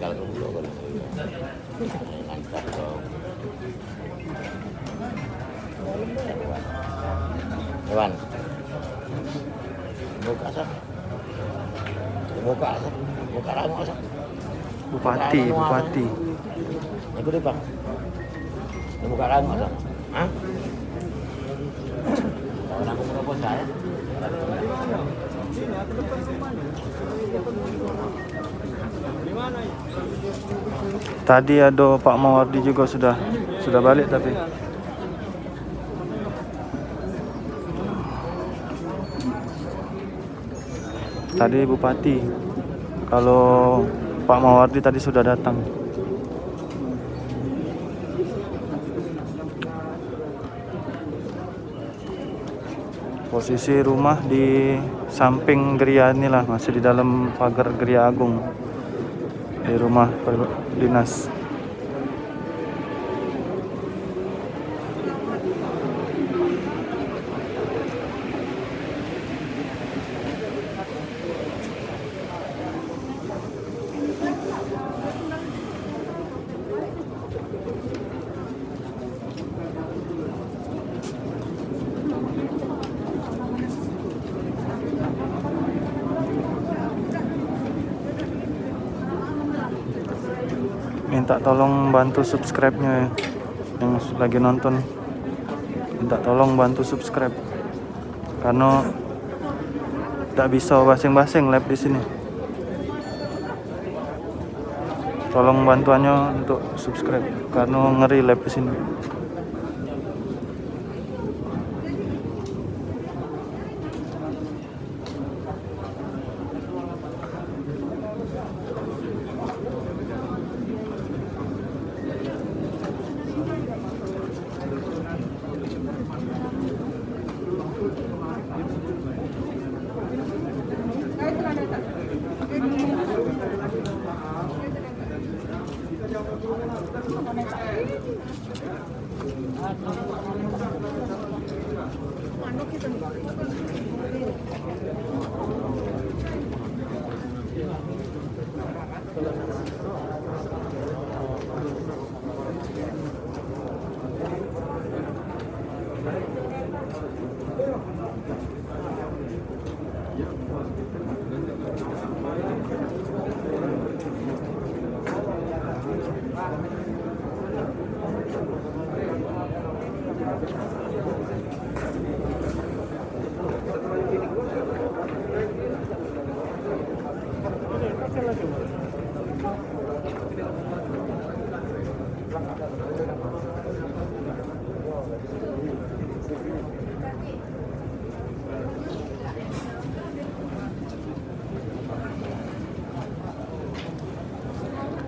tinggal dulu kan. Lancar dong. Hewan. Buka sah. Buka sah. Buka ramo sah. Bupati. Itu deh bang. Buka ramo sah. Hah? Kalau aku meropos saya. Tadi ada Pak Mawardi juga sudah balik tapi tadi Bupati. Kalau Pak Mawardi tadi sudah datang. Posisi rumah di samping geria inilah, masih di dalam pagar Geria Agung di rumah dinas. Minta tolong bantu subscribe-nya ya, yang lagi nonton. Minta tolong bantu subscribe karena tidak bisa basing-basing live di sini. Tolong bantuannya untuk subscribe karena ngeri live di sini.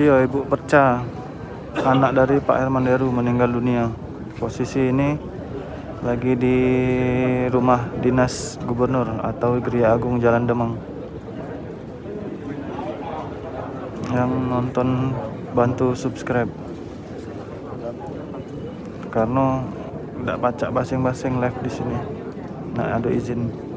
Iya, Ibu Perca, anak dari Pak Herman Deru, meninggal dunia. Posisi ini lagi di rumah dinas gubernur atau Geria Agung Jalan Demang. Yang nonton bantu subscribe karena tidak baca basing-basing live di sini. Nah, ada izin.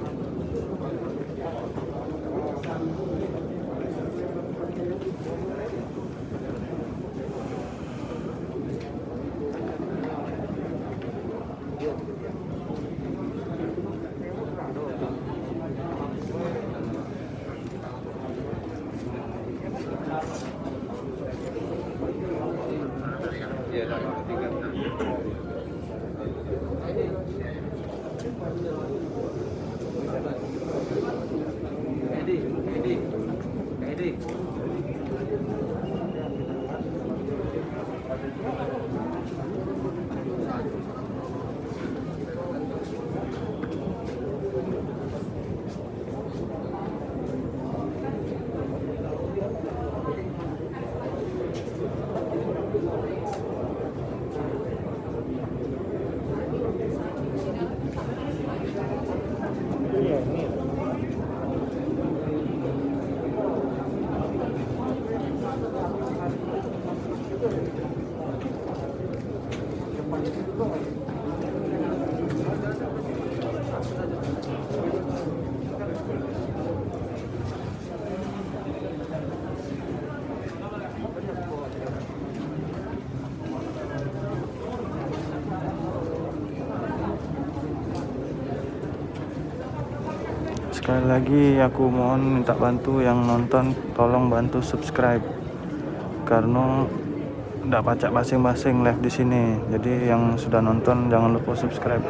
Sekali lagi aku mohon minta bantu yang nonton, tolong bantu subscribe karena nggak pacak masing-masing live di sini. Jadi yang sudah nonton jangan lupa subscribe.